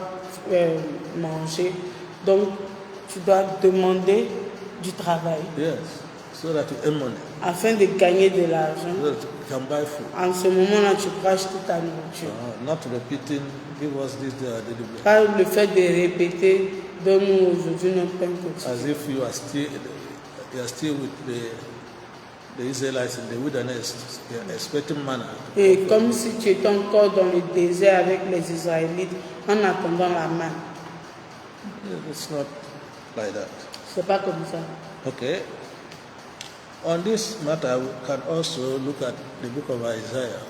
manger. Donc tu dois demander du travail Yes, so that you earn money, afin de gagner de l'argent. so that you can buy food. En ce moment-là, tu peux acheter ta nourriture. Not repeating, give us this day our daily bread. Pas le fait de répéter, donne-nous aujourd'hui notre pain quotidien. As if you are still with the Israelites in the wilderness, they are expecting manna. Et comme si tu étais encore dans le désert avec les Israélites en attendant la main. It's not like that. C'est pas comme ça. Okay. On this matter, we can also look at the book of Isaiah.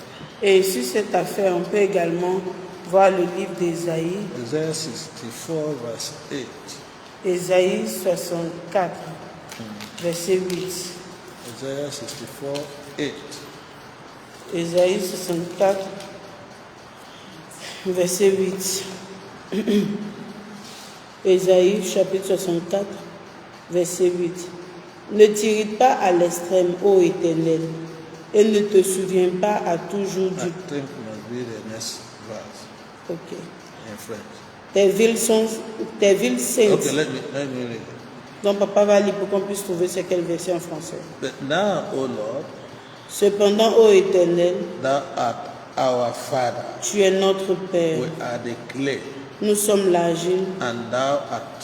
Et sur cette affaire, on peut également voir le livre d'Ésaïe, Isaiah 64, verse 8. Ésaïe 64, verset 8. Isaiah 64, 8. Ésaïe 64, verset 8. Ésaïe chapitre 64, verset 8. Ne t'irrite pas à l'extrême, ô Éternel, et ne te souviens pas à toujours I du... think must be the next verse Ok. in French. Tes villes saintes. Okay, let me read it. Donc papa va lire pour qu'on puisse trouver c'est quelle version en français. But now, O Lord, Cependant, ô Éternel, thou art our Father. tu es notre Père. We are the clay, Nous sommes l'argile and thou art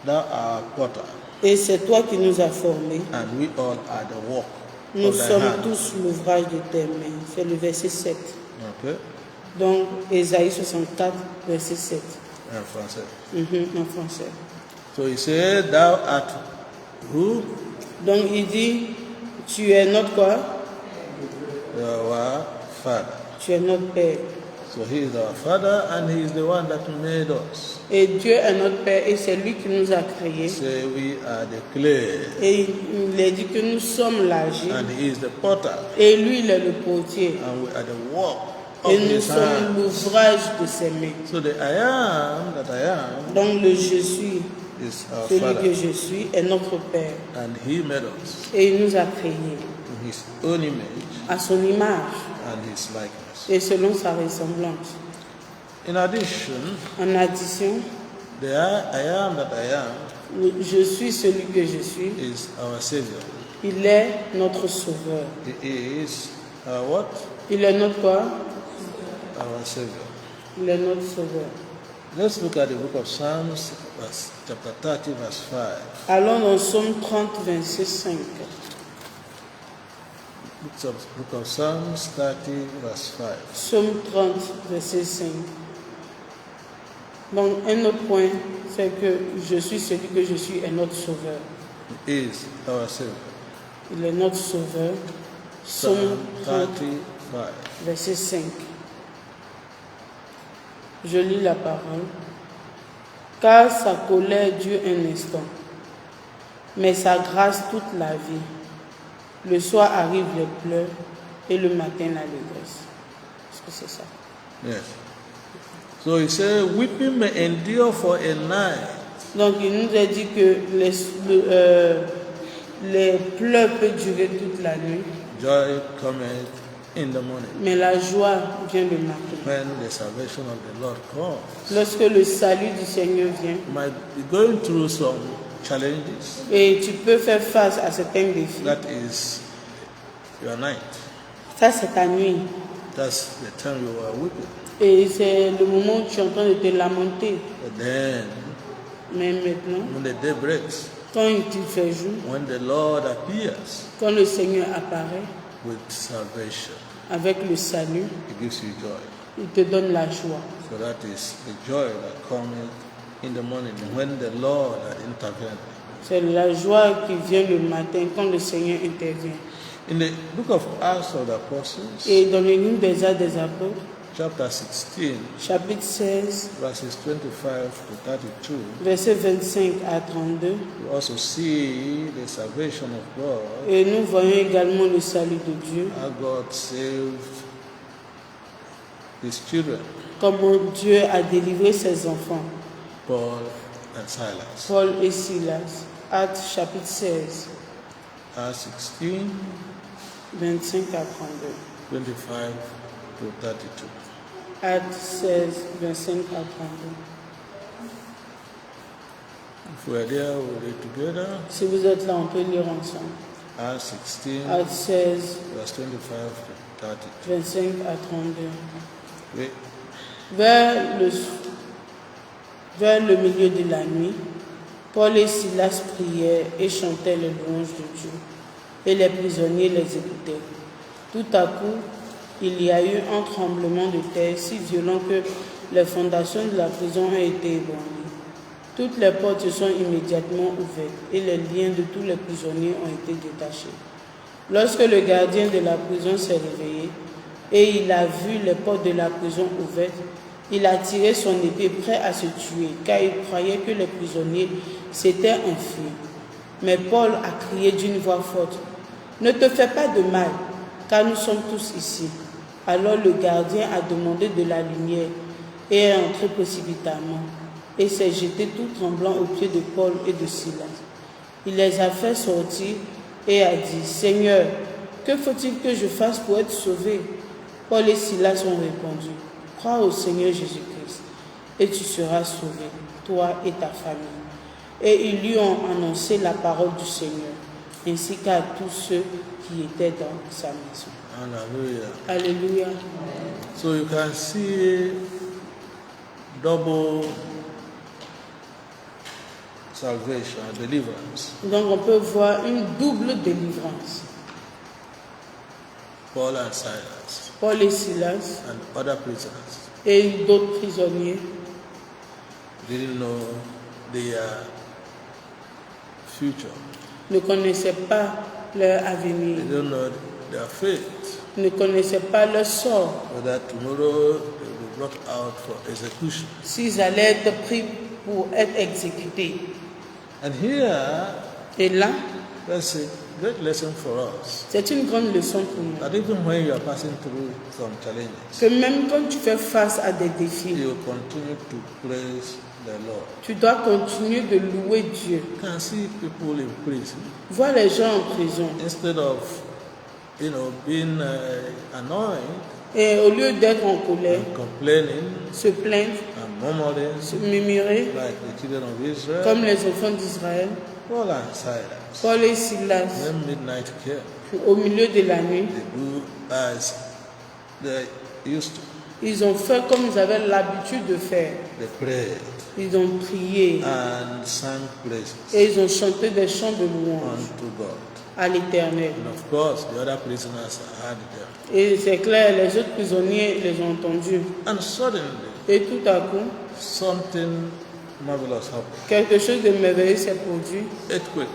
our potter, et c'est toi qui nous as formés. and we all are the work Nous of thy sommes hand. tous l'ouvrage de tes mains. C'est le verset 7. Okay, Donc, Ésaïe 64, verset 7. in français. En français. So he said, thou art who? Donc, il dit, tu es notre quoi? Our Father. Tu es notre Père. So he is our Father, and he is the one that made us. Et Dieu est notre Père et c'est lui qui nous a créés. Say we are the clay, Et il a dit que nous sommes l'argile and he is the potter, et lui, il est le potier. and we are the work of Et nous his sommes hand. l'ouvrage de ses mains. So the I am that I am Donc, le je suis, is our celui Father, que je suis, est notre Père. and he made us Et il nous a créés in his own image à son image and his likeness. et selon sa ressemblance. In addition, En addition, the I am that I am le je suis celui que je suis. is our Savior. Il est notre sauveur. He is our what? Il est notre quoi? Our Savior. Il est notre sauveur. Let's look at the book of Psalms, chapter 30, verse 5. Allons dans Psaume 30, verset 5. Book of Psalms 30, verse 5. Psaume 30, verset 5. Donc, un autre point, c'est que je suis celui que je suis est notre sauveur. He is our Savior. Il est notre sauveur. Psaume Psalm 30, 35. verset 5. Je lis la parole. Car sa colère dure un instant, mais sa grâce toute la vie. Le soir arrivent les pleurs et le matin l'allégresse. Est-ce que c'est ça? Yes. So he said, weeping may endure for a night, Donc il nous a dit que les pleurs peuvent durer toute la nuit, joy cometh in the morning. mais la joie vient le matin. When the salvation of the Lord comes, Lorsque le salut du Seigneur vient, you might be going through some challenges. et tu peux faire face à certains défis. That is your night. Ça, c'est ta nuit. That's the time you are weeping. Et c'est le moment où tu es en train de te lamenter. But then, Mais maintenant, when the day breaks, quand il fait jour, when the Lord appears quand le Seigneur apparaît with salvation, avec le salut, He gives you joy. il te donne la joie. So that is the joy that cometh in the morning when the Lord had intervened. C'est la joie qui vient le matin quand le Seigneur intervient. In the book of Acts of the Apostles, Et dans le livre des Actes des Apôtres, chapter 16, chapitre 16, verses 25 to 32, versets 25 à 32, you also see the salvation of God, et nous voyons également le salut de Dieu, how God saved his children, comment Dieu a délivré ses enfants, Paul and Silas. Paul et Silas. Actes chapitre 16, Acts 16, 25 à 32. 25 to 32. Actes 16, 25 à 32. If we are there, we'll read together. Si vous êtes là, on peut lire ensemble. Acts 16, Actes 16, verse 25 to 32. 25 à 32. Oui. Vers le milieu de la nuit, Paul et Silas priaient et chantaient les louanges de Dieu, et les prisonniers les écoutaient. Tout à coup, il y a eu un tremblement de terre si violent que les fondations de la prison ont été ébranlées. Toutes les portes se sont immédiatement ouvertes et les liens de tous les prisonniers ont été détachés. Lorsque le gardien de la prison s'est réveillé et il a vu les portes de la prison ouvertes, il a tiré son épée prêt à se tuer car il croyait que les prisonniers s'étaient enfuis. Mais Paul a crié d'une voix forte, « Ne te fais pas de mal, car nous sommes tous ici. » Alors le gardien a demandé de la lumière et est entré précipitamment et s'est jeté tout tremblant aux pieds de Paul et de Silas. Il les a fait sortir et a dit, « Seigneur, que faut-il que je fasse pour être sauvé ?» Paul et Silas ont répondu, « Crois au Seigneur Jésus-Christ et tu seras sauvé, toi et ta famille. » Et ils lui ont annoncé la parole du Seigneur, ainsi qu'à tous ceux qui étaient dans sa maison. Hallelujah. Alléluia. So you can see double salvation, deliverance. Donc on peut voir une double délivrance. Paul and Silas Paul et Silas and other prisoners et d'autres prisonniers didn't know their future. ne connaissaient pas leur avenir, They don't know their fate. ne connaissaient pas leur sort, Whether tomorrow they will be brought out for execution. s'ils allaient être pris pour être exécutés. And here, Et là, that's a great lesson for us. c'est une grande leçon pour nous. That even when you are passing through some challenges, Que même quand tu fais face à des défis, you continue to praise the Lord. tu dois continuer de louer Dieu. You can see people in prison. Vois les gens en prison. Instead of, being annoyed Et au lieu d'être en colère, and complaining se plaindre, and murmuring se murmurer, like the children of Israel, comme les enfants d'Israël, Paul and Silas, Paul et Silas, when midnight came, au milieu de la nuit, they do as they used to. ils ont fait comme ils avaient l'habitude de faire. They prayed Ils ont prié and sang praises et ils ont chanté des chants de louange unto God. à l'Éternel. And of course, the other prisoners heard them. Et c'est clair, les autres prisonniers les ont entendus. And suddenly, Et tout à coup, something marvelous happened. quelque chose de merveilleux s'est produit. Earthquake.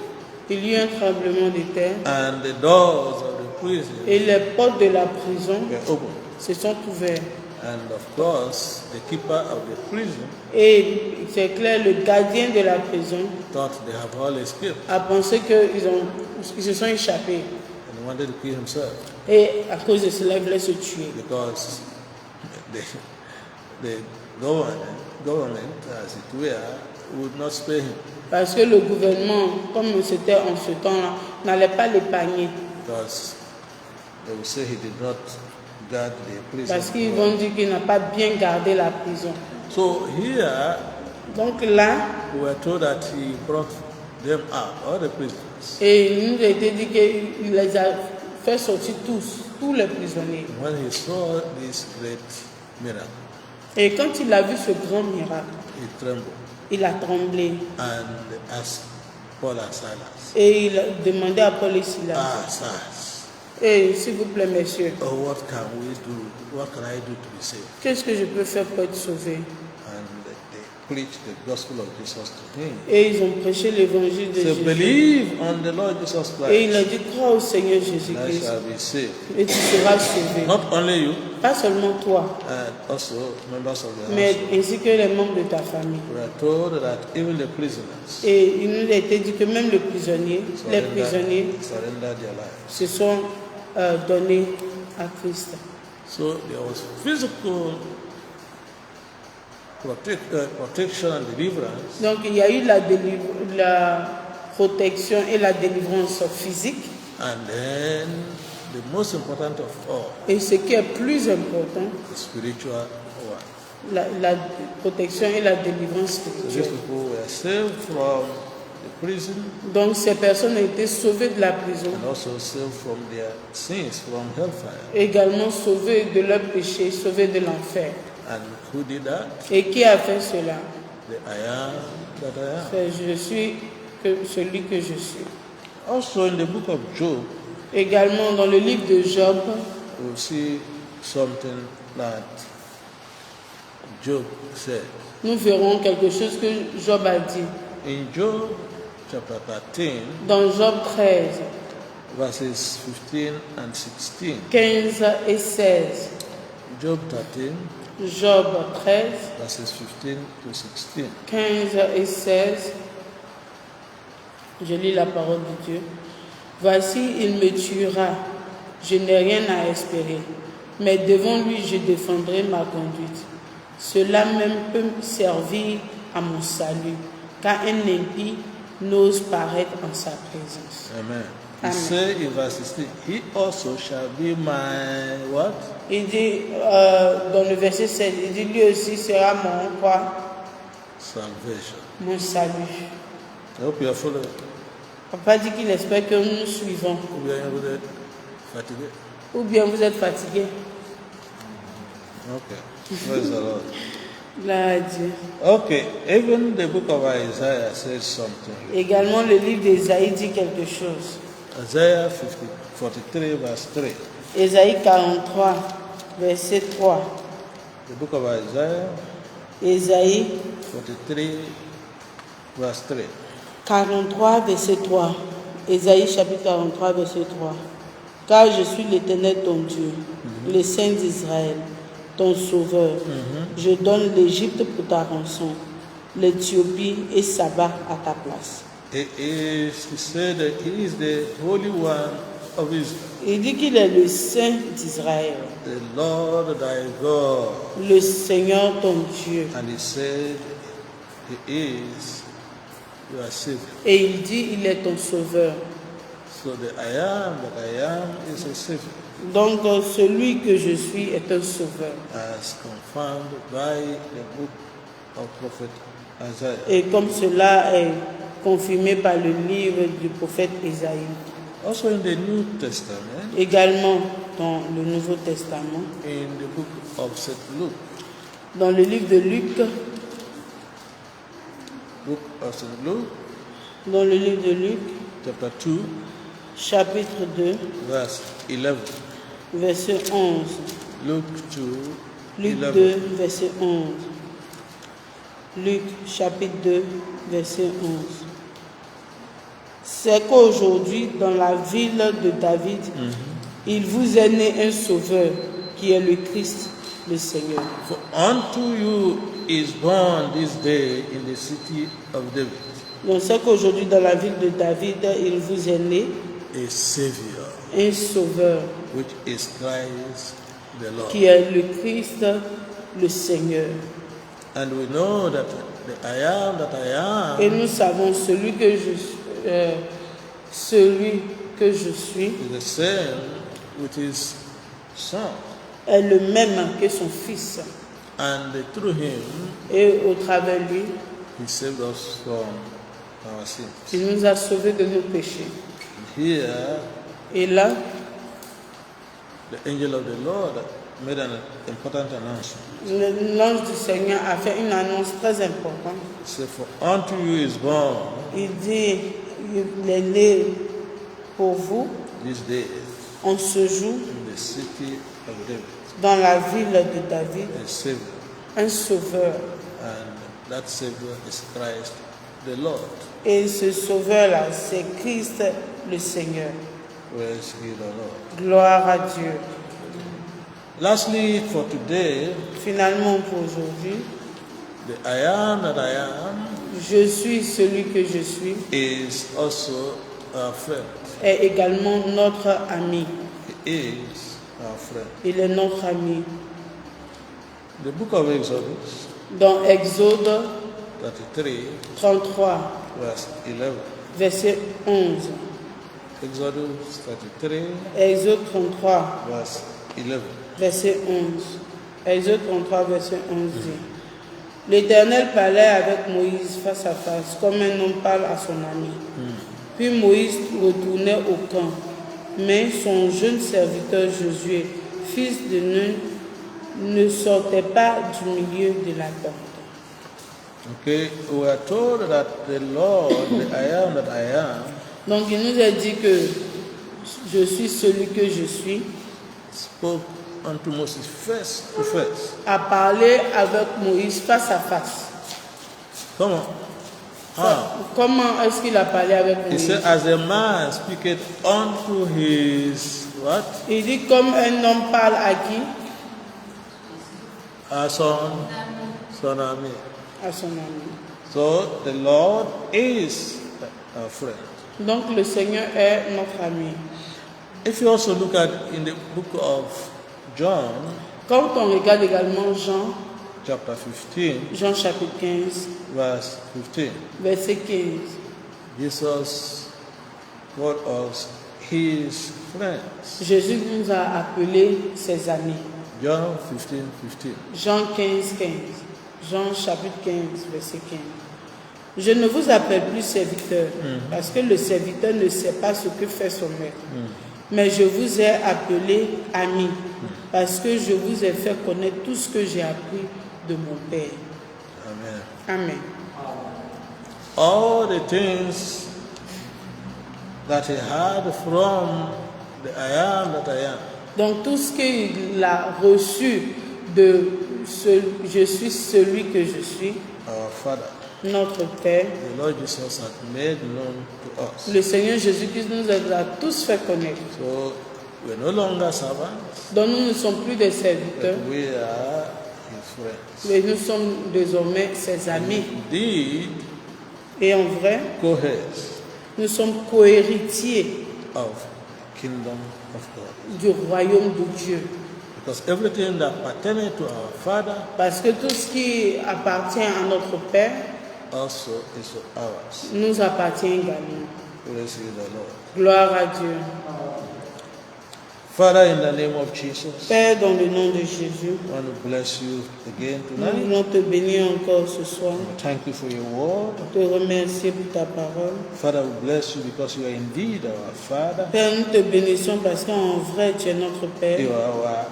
Il y a eu un tremblement de terre And the doors of the prison et les portes de la prison were opened. se sont ouvertes. And of course, the keeper of the prison Et c'est clair, le gardien de la prison thought they have all escaped a pensé qu'ils se sont échappés. and he wanted to kill himself Et à cause de cela, il voulait se tuer. because the government, as it were, would not spare him Parce que le gouvernement, comme c'était en ce temps-là, n'allait pas l'épargner. because they would say he did not guard the prison. Parce qu'ils vont dire qu'il n'a pas bien gardé la prison. So here Donc là, we were told that he brought them out, all the prisoners. et il nous a été dit qu'il les a fait sortir tous les prisonniers. When he saw this great miracle, Et quand il a vu ce grand miracle, he trembled il a tremblé. and asked Paul and Silas, Et il a demandé à Paul et Silas, sirs, et s'il vous plaît, messieurs, what can we do? What can I do to be saved? qu'est-ce que je peux faire pour être sauvé? And they preached the gospel of Jesus to him. Et ils ont prêché l'évangile de So Jésus. believe on the Lord Jesus Et il a Christ, dit, crois au Seigneur and I Jésus-Christ shall be saved. et tu seras sauvé. Not only you, Pas seulement toi, and also members of the mais house. ainsi que les membres de ta famille. We are told that even the prisoners Et il nous a été dit que même les prisonniers surrender their lives. se sont donnés à Christ. So there was physical protection and deliverance, Donc il y a eu la protection et la délivrance physique. and then the most important of all, Et ce qui est plus important, the spiritual one. la protection et la délivrance So these spirituelle. people were saved from the prison Donc ces personnes ont été sauvées de la prison, and also saved from their sins, from hellfire. également sauvées de leurs péchés, sauvées de l'enfer. And who did that? Et qui a fait cela? The I am that I am. C'est je suis celui que je suis. Also in the book of Job, Également dans le livre de Job, we'll see something that Job said. nous verrons quelque chose que Job a dit. In Job chapter 13, Dans Job 13, verses 15 and 16. 15 et 16. Job 13, Job 13, verses 15 to 16. 15 et 16. Je lis la parole de Dieu. Voici, il me tuera. Je n'ai rien à espérer. Mais devant lui, je défendrai ma conduite. Cela même peut servir à mon salut, car un impie n'ose paraître en sa présence. Amen. He Amen. said in verse 16, he also shall be my what? Il dit, dans le verset 7, il dit, lui aussi sera mon quoi? Salvation. Mon salut. I hope you are following. Papa dit qu'il espère que nous suivons. Ou bien vous êtes fatigué? Ou bien vous êtes fatigué. Okay. Praise the Lord. Gloire à Dieu. Okay, even the book of Isaiah says something. Également, le livre d'Ésaïe dit quelque chose. Isaiah 43 verse 3. Ésaïe 43, verset 3. The book of Isaiah Ésaïe 43 verse 3. 43, verset 3. Ésaïe chapitre 43, verset 3. Car je suis l'Éternel ton Dieu, le Saint d'Israël, ton Sauveur. Je donne l'Égypte pour ta rançon, l'Éthiopie et Saba à ta place. He said that he is the Holy One of Israel, Il dit qu'il est le Saint d'Israël, the Lord thy God. le Seigneur ton Dieu. And he said he is your Savior. Et il dit, il est ton Sauveur. So the I am that I am is a Savior, Donc celui que je suis est un Sauveur. as confirmed by the book of prophet Isaiah. Et comme cela est confirmé par le livre du prophète Ésaïe. Also in the New Testament, Également dans le Nouveau Testament, in the book of St. Luke, dans le livre de Luc, book of St. Luke, dans le livre de Luc, chapter 2, chapitre 2, verse 11. verset 11. Luke 2, Luc 11. 2, verset 11. Luc, chapitre 2, verset 11. C'est qu'aujourd'hui, dans la ville de David, il vous est né un sauveur, qui est le Christ, le Seigneur. For unto you is born this day in the city of David Donc c'est qu'aujourd'hui, dans la ville de David, il vous est né a Savior, un sauveur, which is Christ the Lord. qui est le Christ, le Seigneur. And we know that the I am that I Et am nous savons celui que je suis is the same with his Son. est le même que son Fils. And through him, Et au travers de lui, he saved us from our sins. il nous a sauvés de nos péchés. Here, Et là, the angel of the Lord made an important announcement. l'ange du Seigneur a fait une annonce très importante. He said, for unto you is born Il dit, il est né pour vous this day en ce jour in the city of David dans la ville de David a Savior. un sauveur. And that Savior is Christ the Lord. Et ce sauveur-là, c'est Christ le Seigneur. Praise ye the Lord. Gloire à Dieu. Lastly, for today, Finalement, pour aujourd'hui, the I am that I am je suis celui que je suis is also our friend. est également notre ami. He is our friend. Il est notre ami. The book of Exodus Dans Exode 33, 33, verse 11. verset 11. Exodus 33, Exode 33, verse 11. verset 11. Exode 33, verset 11 dit: L'Éternel parlait avec Moïse face à face, comme un homme parle à son ami. Puis Moïse retournait au camp, mais son jeune serviteur Josué, fils de Nun, ne sortait pas du milieu de la tente. Okay, we are told that the Lord, the I am that I am, Donc il nous a dit que je suis celui que je suis, spoke unto Moses face to face. a parlé avec Moïse face à face. Come on. How? Comment est-ce qu'il a parlé avec He Moïse? said, as a man speaketh unto his what? Il dit comme un homme parle à qui? A son ami. À son ami. So the Lord is our friend. Donc le Seigneur est notre ami. If you also look at in the book of John, Quand on regarde également Jean, chapter 15, Jean chapitre 15, verse 15, verset 15, Jesus called us his friends. Jésus nous a appelés ses amis. John 15, 15. Jean 15, 15. Jean chapitre 15, verset 15. Je ne vous appelle plus serviteur, parce que le serviteur ne sait pas ce que fait son maître. Mais je vous ai appelé ami, parce que je vous ai fait connaître tout ce que j'ai appris de mon Père. Amen. Amen. All the things that he had from the I am that I am, Donc tout ce qu'il a reçu de je suis celui que je suis, our Father, notre Père, the Lord Jesus had made known to us. le Seigneur Jésus-Christ nous a tous fait connaître. So we're no longer servants, Donc nous ne sommes plus des serviteurs, but we are his friends. mais nous sommes désormais ses amis. Indeed, Et en vrai, co-heirs nous sommes cohéritiers of kingdom of God. du royaume de Dieu. Because everything that pertains to our Father Parce que tout ce qui appartient à notre Père also is ours. nous appartient également. Praise ye the Lord. Gloire à Dieu. Father, in the name of Jesus, Père, dans le nom de Jésus, I want to bless you again nous tonight. voulons te bénir encore ce soir. Thank you for your word. Te remercier pour ta parole. Father, we bless you because you are indeed our Father. Père, nous te bénissons parce qu'en vrai, tu es notre Père. You are our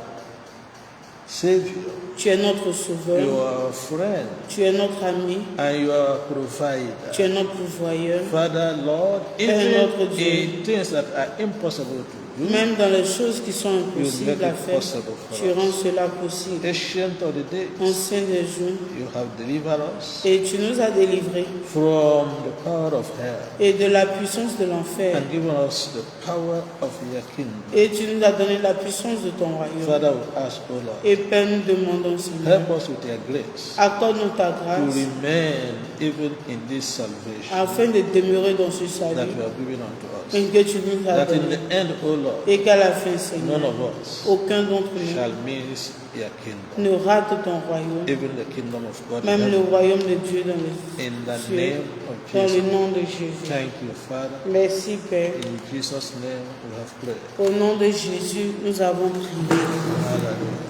Savior. Tu es notre You sauveur. are our friend. Tu es notre ami. And you are our provider. Tu es notre pourvoyeur. Father, Lord, Père even notre Dieu. in things that are impossible to do, Même dans les choses qui sont you impossibles make à it faire, possible for tu rends us. cela possible. Ancient of the days, Ancien des jours. you have delivered us Et tu nous as délivrés from the power of hell et de la puissance de l'enfer. and given us the power of your kingdom. Et tu nous as donné la puissance de ton royaume. Father, we ask, O Lord, Et Père, nous demandons, Seigneur, help us with your grace accorde-nous ta to grâce remain even in this salvation afin de demeurer dans ce that salut you have given unto us. et que tu nous as That in donné. the end, O Lord, Et qu'à la fin, none Seigneur, of us aucun d'entre nous shall miss your kingdom, ne rate ton royaume, even the kingdom of God. in même le heaven. royaume de Dieu dans les In the cieux, name of dans le Jesus. nom de Jésus. Thank you, Father. Merci, Père. In Jesus' name we have prayed. Au nom de Jésus, nous avons prié. Hallelujah.